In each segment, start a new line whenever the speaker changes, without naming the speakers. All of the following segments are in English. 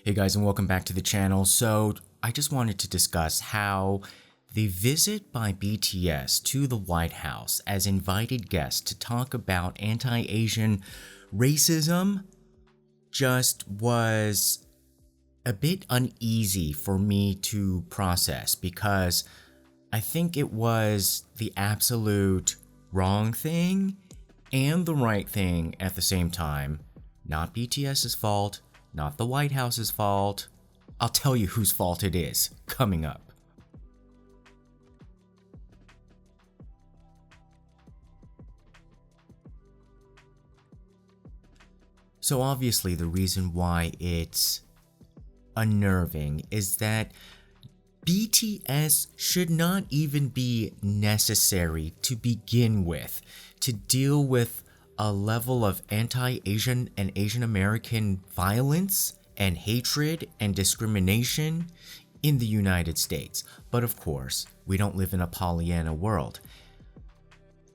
Hey guys, and welcome back to the channel. So I just wanted to discuss how the visit by BTS to the White House as invited guests to talk about anti-Asian racism just was a bit uneasy for me to process, because I think it was the absolute wrong thing and the right thing at the same time. Not BTS's fault, not the White House's fault. I'll tell you whose fault it is coming up. So obviously the reason why it's unnerving is that BTS should not even be necessary to begin with to deal with a level of anti-Asian and Asian American violence and hatred and discrimination in the United States. But of course, we don't live in a Pollyanna world.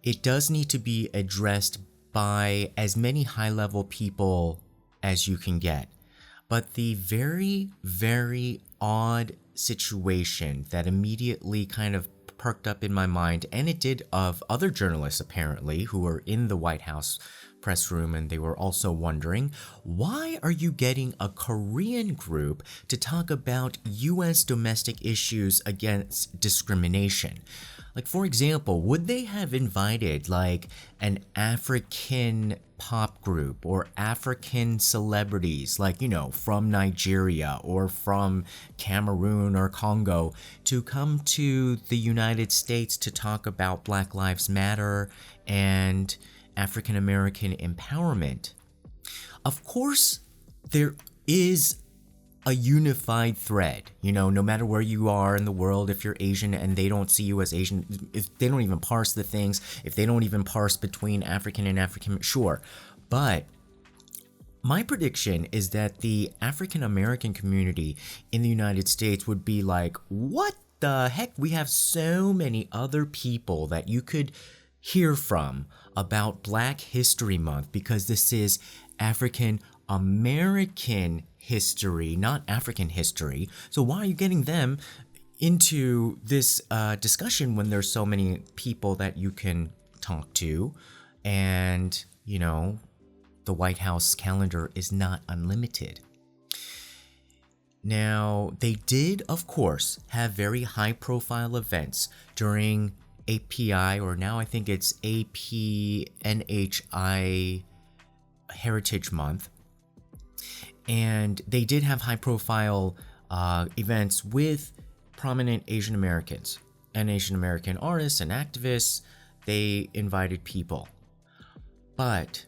It does need to be addressed by as many high-level people as you can get. But the very, very odd situation that immediately kind of perked up in my mind, and it did of other journalists apparently who were in the White House press room, and they were also wondering, why are you getting a Korean group to talk about US domestic issues against discrimination? Like, for example, would they have invited like an African pop group or African celebrities, like, from Nigeria or from Cameroon or Congo, to come to the United States to talk about Black Lives Matter and African American empowerment? Of course, there is a unified thread, no matter where you are in the world. If you're Asian and they don't see you as Asian, if they don't even parse the things, if they don't even parse between African and African, sure. But my prediction is that the African American community in the United States would be like, what the heck? We have so many other people that you could hear from about Black History Month, because this is African American history, not African history. So why are you getting them into this discussion when there's so many people that you can talk to? And, the White House calendar is not unlimited. Now, they did, of course, have very high-profile events during API, or now I think it's APNHI Heritage Month. And they did have high-profile events with prominent Asian Americans and Asian American artists and activists. They invited people. But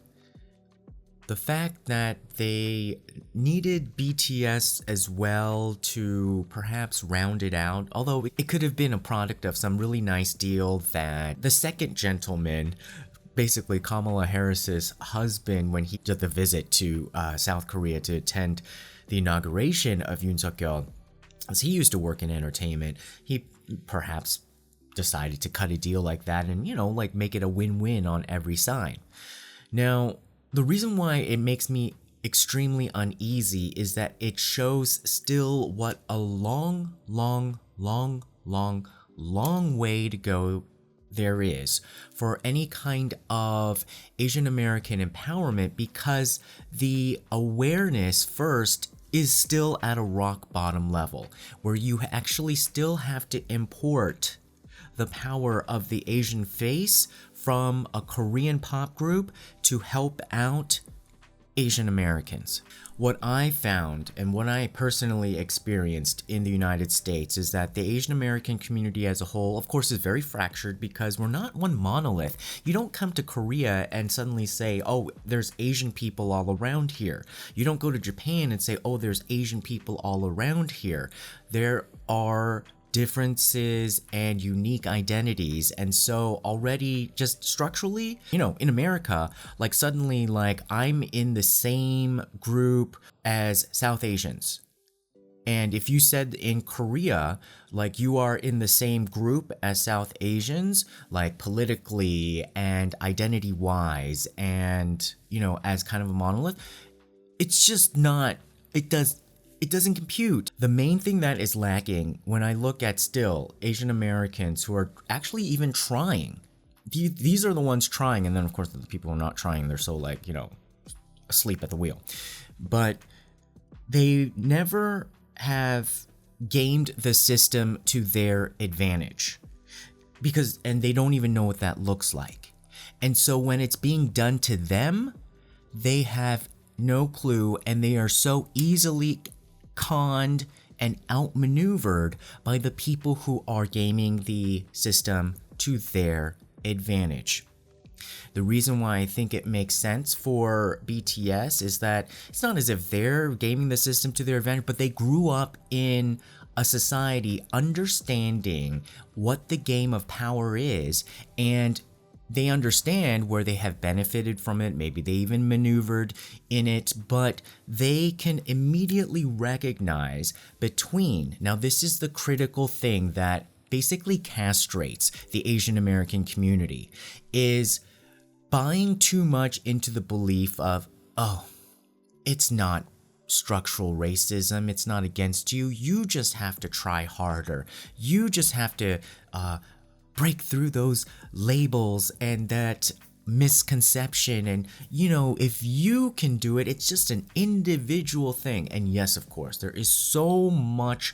the fact that they needed BTS as well to perhaps round it out, although it could have been a product of some really nice deal that the second gentleman, basically Kamala Harris's husband, when he did the visit to South Korea to attend the inauguration of Yoon Suk-yeol, as he used to work in entertainment, he perhaps decided to cut a deal like that and, make it a win-win on every side. Now, the reason why it makes me extremely uneasy is that it shows still what a long way to go there is for any kind of Asian American empowerment, because the awareness first is still at a rock bottom level, where you actually still have to import the power of the Asian face from a Korean pop group to help out Asian Americans. What I found and what I personally experienced in the United States is that the Asian American community as a whole, of course, is very fractured, because we're not one monolith. You don't come to Korea and suddenly say, oh, there's Asian people all around here. You don't go to Japan and say, oh, there's Asian people all around here. There are differences and unique identities. And so already just structurally, in America, like suddenly like I'm in the same group as South Asians. And if you said in Korea, like you are in the same group as South Asians, like politically and identity wise and, as kind of a monolith, it's just not, it does it doesn't compute. The main thing that is lacking when I look at still Asian Americans who are actually even trying, these are the ones trying, and then of course the people who are not trying, they're so like, asleep at the wheel. But they never have gamed the system to their advantage and they don't even know what that looks like. And so when it's being done to them, they have no clue, and they are so easily conned and outmaneuvered by the people who are gaming the system to their advantage. The reason why I think it makes sense for BTS is that it's not as if they're gaming the system to their advantage, but they grew up in a society understanding what the game of power is, and they understand where they have benefited from it. Maybe they even maneuvered in it, but they can immediately recognize between. Now, this is the critical thing that basically castrates the Asian American community, is buying too much into the belief of, oh, it's not structural racism, it's not against you, you just have to try harder, you just have to break through those labels and that misconception, and if you can do it, it's just an individual thing. And yes, of course, there is so much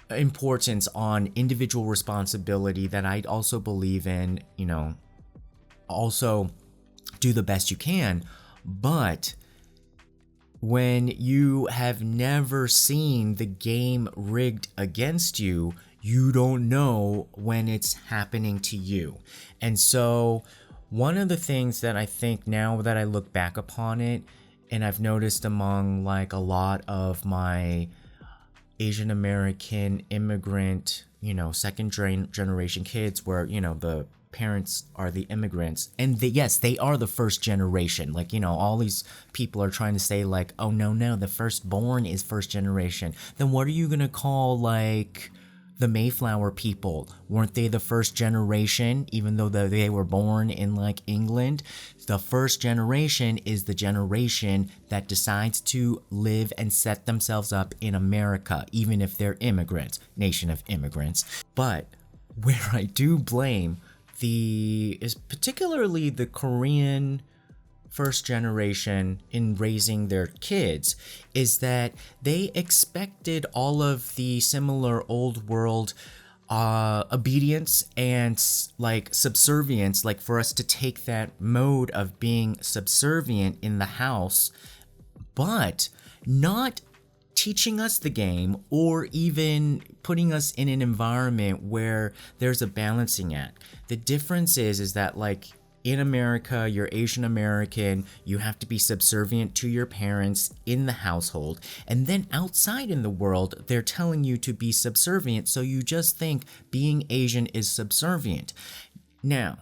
importance on individual responsibility that I also believe in, also do the best you can. But when you have never seen the game rigged against you, you don't know when it's happening to you. And so one of the things that I think now that I look back upon it, and I've noticed among like a lot of my Asian American immigrant, second generation kids where, the parents are the immigrants, and yes, they are the first generation. Like, all these people are trying to say like, oh no, the firstborn is first generation. Then what are you gonna call like the Mayflower people? Weren't they the first generation, even though they were born in like England? The first generation is the generation that decides to live and set themselves up in America, even if they're immigrants, nation of immigrants. But where I do blame is particularly the Korean first generation in raising their kids, is that they expected all of the similar old world obedience and like subservience, like for us to take that mode of being subservient in the house, but not teaching us the game or even putting us in an environment where there's a balancing act. The difference is that like in America, you're Asian American, you have to be subservient to your parents in the household, and then outside in the world, they're telling you to be subservient, so you just think being Asian is subservient. Now,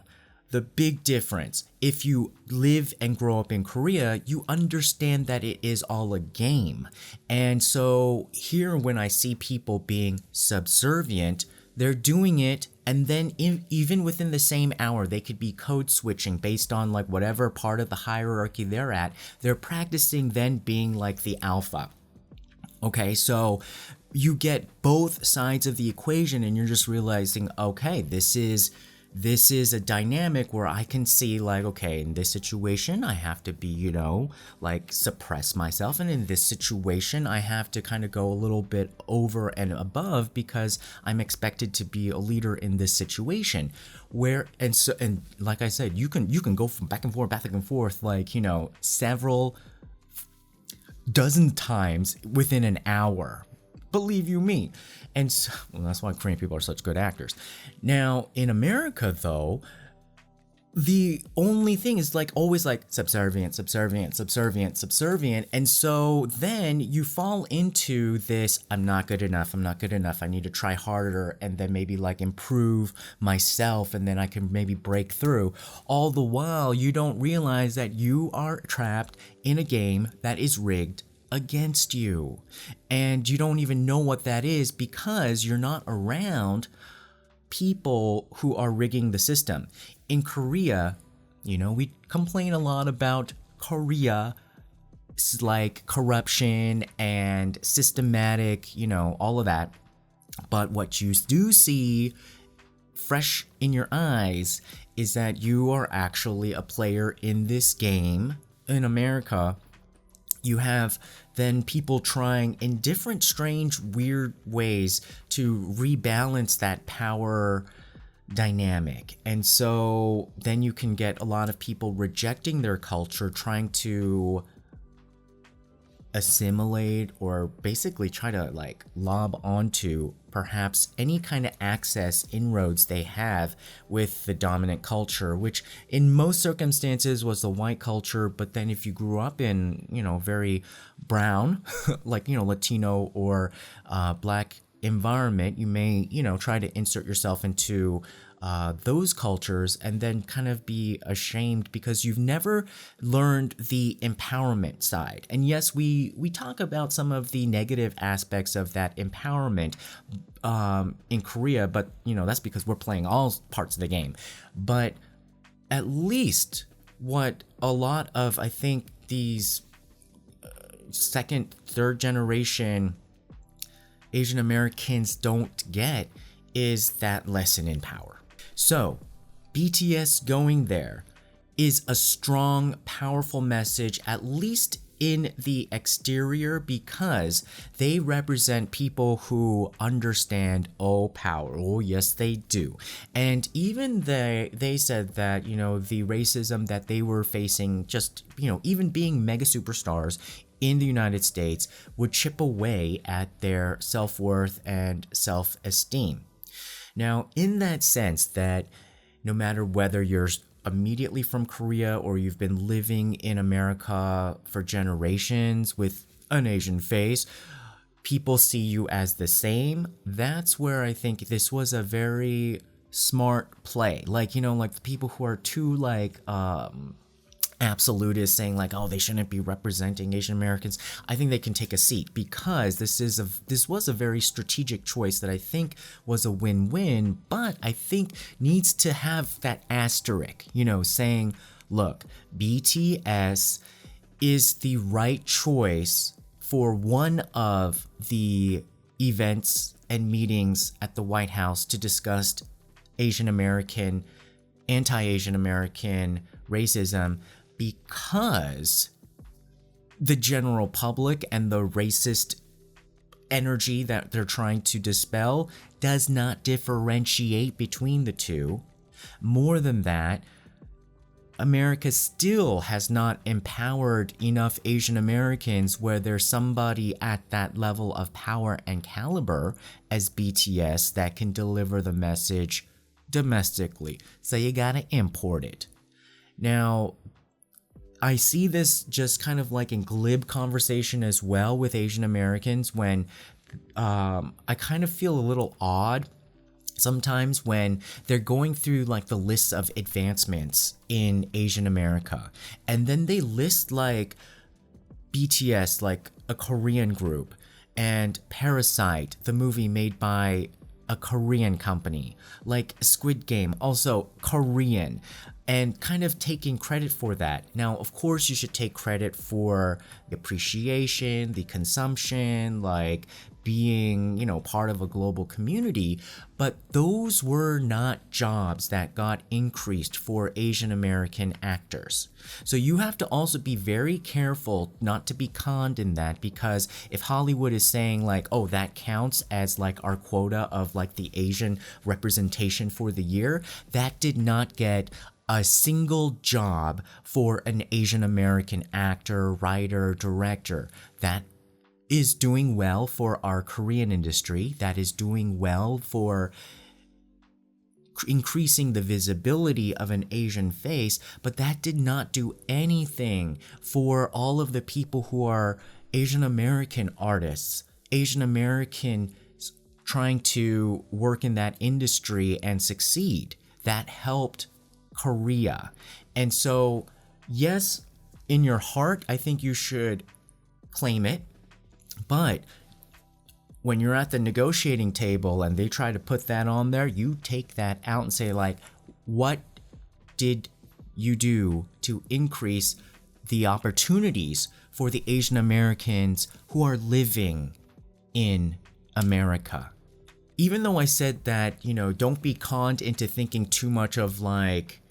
the big difference, if you live and grow up in Korea, you understand that it is all a game. And so here, when I see people being subservient, they're doing it, and then even within the same hour, they could be code switching based on like whatever part of the hierarchy they're at. They're practicing then being like the alpha. Okay, so you get both sides of the equation, and you're just realizing, okay, this is a dynamic where I can see like, okay, in this situation, I have to be, like suppress myself. And in this situation, I have to kind of go a little bit over and above because I'm expected to be a leader in this situation. And like I said, you can go from back and forth, like, several dozen times within an hour. Believe you me. And so, that's why Korean people are such good actors. Now, in America, though, the only thing is like always like subservient. And so then you fall into this, I'm not good enough, I need to try harder, and then maybe like improve myself, and then I can maybe break through. All the while, you don't realize that you are trapped in a game that is rigged against you, and you don't even know what that is because you're not around people who are rigging the system. In Korea, we complain a lot about Korea like corruption and systematic, all of that. But what you do see fresh in your eyes is that you are actually a player in this game. In America, you have then people trying in different strange, weird ways to rebalance that power dynamic. And so then you can get a lot of people rejecting their culture, trying to assimilate or basically try to like lob onto perhaps any kind of access inroads they have with the dominant culture, which in most circumstances was the white culture. But then if you grew up in, very brown, like, Latino or black environment, you may, try to insert yourself into those cultures and then kind of be ashamed because you've never learned the empowerment side. And yes, we talk about some of the negative aspects of that empowerment in Korea, but that's because we're playing all parts of the game. But at least what a lot of, I think, these second, third generation Asian Americans don't get is that lesson in power. So, BTS going there is a strong, powerful message, at least in the exterior, because they represent people who understand, power. Oh, yes, they do. And even they said that, the racism that they were facing, just, even being mega superstars in the United States, would chip away at their self-worth and self-esteem. Now, in that sense that no matter whether you're immediately from Korea or you've been living in America for generations with an Asian face, people see you as the same. That's where I think this was a very smart play. Like, like the people who are too like absolutist, saying like, they shouldn't be representing Asian Americans, I think they can take a seat, because this was a very strategic choice that I think was a win-win, but I think needs to have that asterisk, saying, look, BTS is the right choice for one of the events and meetings at the White House to discuss Asian American, anti-Asian American racism, because the general public and the racist energy that they're trying to dispel does not differentiate between the two. More than that, America still has not empowered enough Asian Americans where there's somebody at that level of power and caliber as BTS that can deliver the message domestically. So you gotta import it. Now, I see this just kind of like in glib conversation as well with Asian Americans when I kind of feel a little odd sometimes when they're going through like the lists of advancements in Asian America, and then they list like BTS, like a Korean group, and Parasite, the movie made by a Korean company, like Squid Game, also Korean, and kind of taking credit for that. Now, of course, you should take credit for the appreciation, the consumption, like being, part of a global community, but those were not jobs that got increased for Asian American actors. So you have to also be very careful not to be conned in that, because if Hollywood is saying like, that counts as like our quota of like the Asian representation for the year, that did not get a single job for an Asian American actor, writer, director. That is doing well for our Korean industry, that is doing well for increasing the visibility of an Asian face, but that did not do anything for all of the people who are Asian American artists, Asian American trying to work in that industry and succeed. That helped Korea. And so, yes, in your heart, I think you should claim it. But when you're at the negotiating table and they try to put that on there, you take that out and say like, what did you do to increase the opportunities for the Asian Americans who are living in America. Even though I said that, don't be conned into thinking too much of like,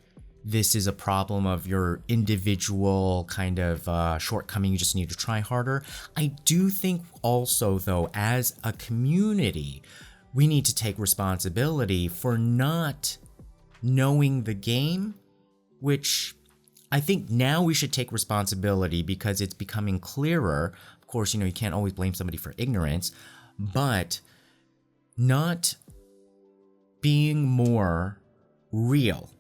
this is a problem of your individual kind of shortcoming, you just need to try harder. I do think also, though, as a community, we need to take responsibility for not knowing the game, which I think now we should take responsibility because it's becoming clearer. Of course, you can't always blame somebody for ignorance, but not being more real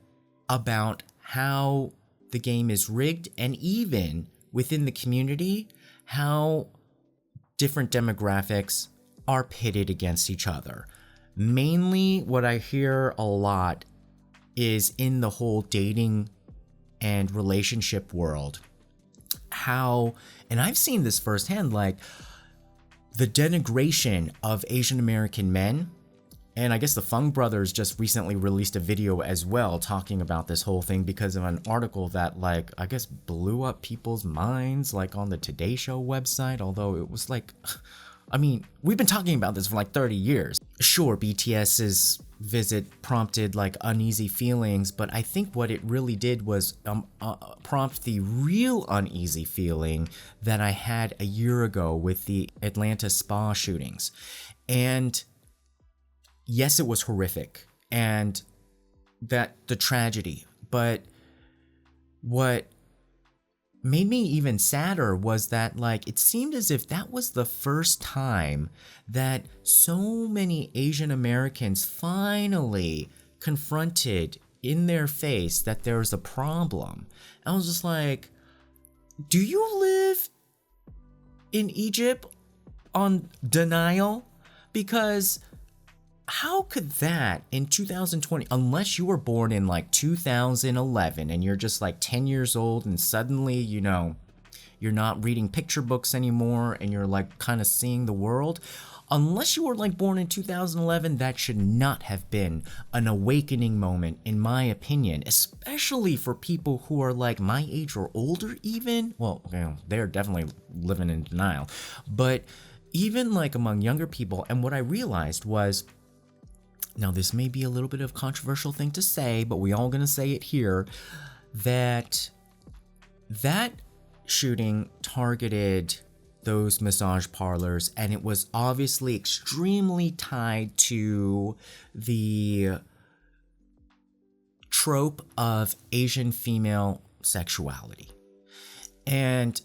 about how the game is rigged, and even within the community, how different demographics are pitted against each other. Mainly what I hear a lot is in the whole dating and relationship world, how, and I've seen this firsthand, like the denigration of Asian American men. And I guess the Fung brothers just recently released a video as well talking about this whole thing because of an article that, like, I guess blew up people's minds, like on the Today Show website, although it was like, I mean, we've been talking about this for like 30 years. Sure, BTS's visit prompted like uneasy feelings, but I think what it really did was prompt the real uneasy feeling that I had a year ago with the Atlanta spa shootings. And yes, it was horrific, and that the tragedy, but what made me even sadder was that, like, it seemed as if that was the first time that so many Asian Americans finally confronted in their face that there's a problem. I was just like, do you live in Egypt on denial? Because how could that in 2020, unless you were born in like 2011 and you're just like 10 years old and suddenly, you're not reading picture books anymore and you're like kind of seeing the world, unless you were like born in 2011, that should not have been an awakening moment, in my opinion, especially for people who are like my age or older even. Well, they're definitely living in denial, but even like among younger people. And what I realized was, now this may be a little bit of a controversial thing to say, but we all gonna say it here, that shooting targeted those massage parlors, and it was obviously extremely tied to the trope of Asian female sexuality. And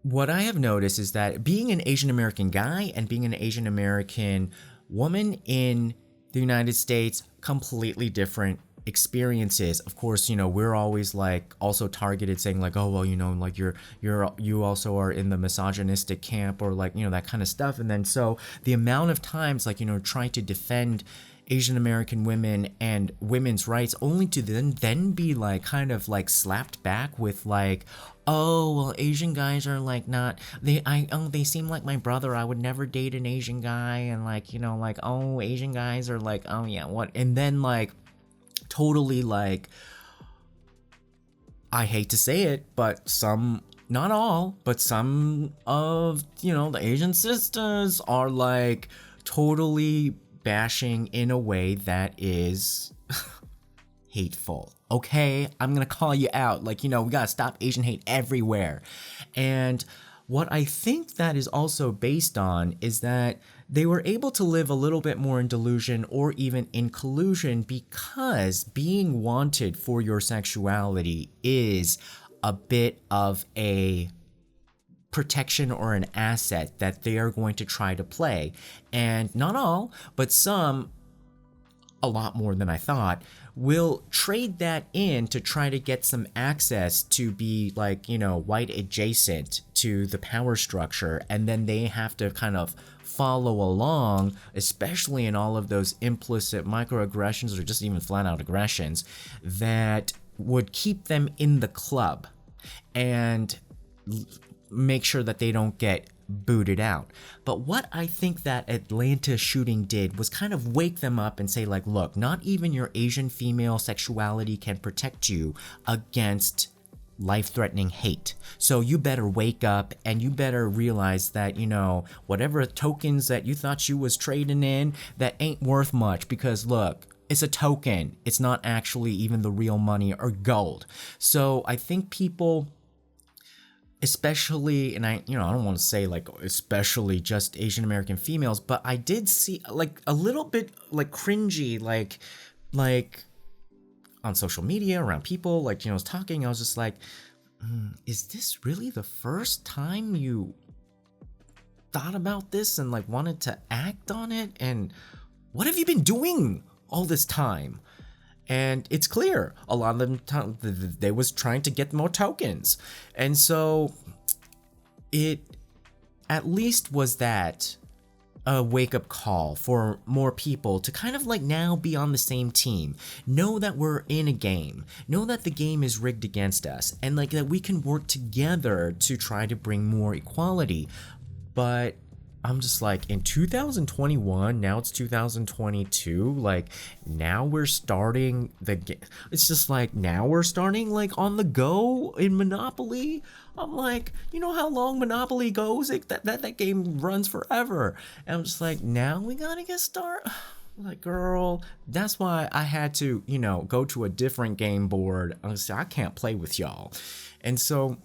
what I have noticed is that being an Asian American guy and being an Asian American woman in the United States, completely different experiences. Of course, we're always like also targeted saying like, oh, well, like you also are in the misogynistic camp, or like, that kind of stuff. And then so the amount of times like, trying to defend Asian American women and women's rights, only to then be like kind of like slapped back with like, oh, well, Asian guys are like not, they seem like my brother, I would never date an Asian guy, and like, like, oh, Asian guys are like, oh yeah, what? And then like totally like, I hate to say it, but some, not all, but some of, the Asian sisters are like totally bashing in a way that is hateful. Okay, I'm gonna call you out. Like, we gotta stop Asian hate everywhere. And what I think that is also based on is that they were able to live a little bit more in delusion or even in collusion, because being wanted for your sexuality is a bit of a protection or an asset that they are going to try to play. And not all, but some, a lot more than I thought, will trade that in to try to get some access to be like, white adjacent to the power structure. And then they have to kind of follow along, especially in all of those implicit microaggressions or just even flat out aggressions that would keep them in the club and make sure that they don't get booted out. But what I think that Atlanta shooting did was kind of wake them up and say like, look, not even your Asian female sexuality can protect you against life-threatening hate. So you better wake up and you better realize that, whatever tokens that you thought you was trading in, that ain't worth much, because look, it's a token. It's not actually even the real money or gold. So I think people, especially, and I don't want to say like especially just Asian American females, but I did see like a little bit like cringy, like on social media around people, like, was talking, I was just like, is this really the first time you thought about this and like wanted to act on it? And what have you been doing all this time? And it's clear a lot of them, they was trying to get more tokens. And so it at least was that a wake-up call for more people to kind of like now be on the same team, know that we're in a game, know that the game is rigged against us, and like that we can work together to try to bring more equality. But I'm just like, in 2021, now it's 2022, like now we're starting the game. It's just like, now we're starting like on the go in Monopoly. I'm like, you know how long Monopoly goes? That game runs forever. And I'm just like, now we gotta get started. Like, girl, that's why I had to, go to a different game board. I can't play with y'all. And so,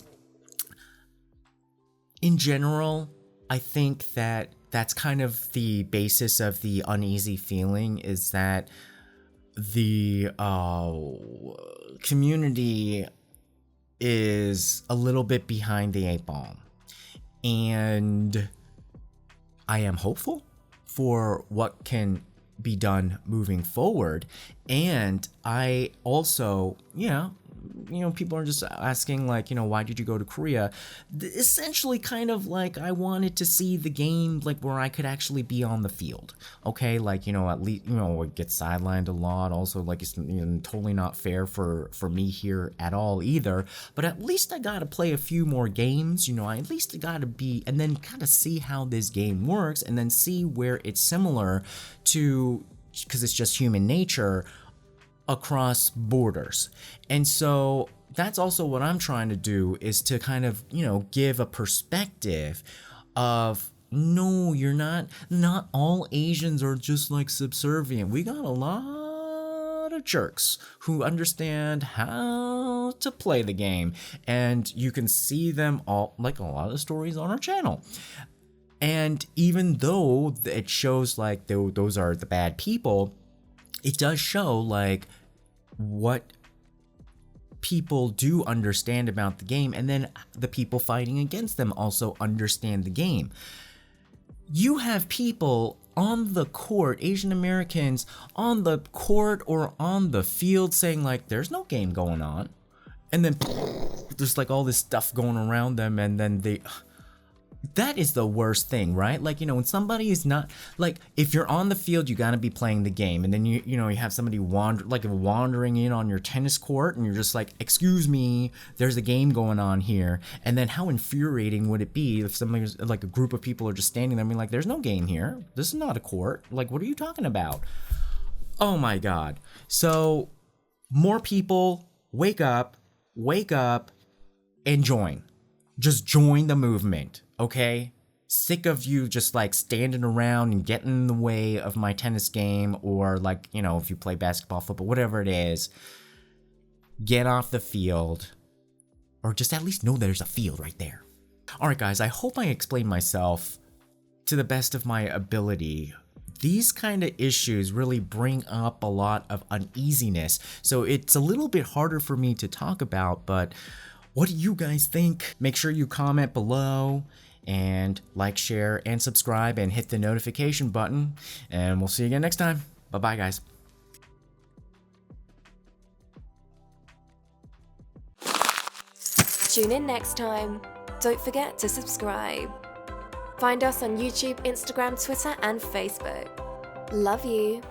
in general, I think that that's kind of the basis of the uneasy feeling, is that the community is a little bit behind the 8 ball. And I am hopeful for what can be done moving forward. And I also, people are just asking like, why did you go to Korea? Essentially kind of like, I wanted to see the game like where I could actually be on the field. Okay, like, at least, it gets sidelined a lot. Also, like, it's totally not fair for me here at all either. But at least I got to play a few more games. I at least got to be, and then kind of see how this game works, and then see where it's similar to, because it's just human nature, across borders. And so that's also what I'm trying to do, is to kind of, give a perspective of, no, you're not all Asians are just like subservient. We got a lot of jerks who understand how to play the game, and you can see them all, like a lot of the stories on our channel. And even though it shows like those are the bad people, it does show like what people do understand about the game, and then the people fighting against them also understand the game. You have people on the court, Asian Americans on the court or on the field, saying like, there's no game going on, and then there's like all this stuff going around them, and then that is the worst thing, right? Like, when somebody is not, like, if you're on the field, you gotta be playing the game, and then you have somebody wandering in on your tennis court, and you're just like, excuse me, there's a game going on here. And then how infuriating would it be if somebody was, like, a group of people are just standing there and being like, there's no game here, this is not a court, like, what are you talking about? Oh my god. So more people, wake up and join. Just join the movement, okay? Sick of you just like standing around and getting in the way of my tennis game, or like, if you play basketball, football, whatever it is, get off the field, or just at least know there's a field right there. All right, guys, I hope I explained myself to the best of my ability. These kind of issues really bring up a lot of uneasiness, so it's a little bit harder for me to talk about, but what do you guys think? Make sure you comment below, and like, share, and subscribe, and hit the notification button, and we'll see you again next time. Bye-bye, guys.
Tune in next time. Don't forget to subscribe. Find us on YouTube, Instagram, Twitter, and Facebook. Love you.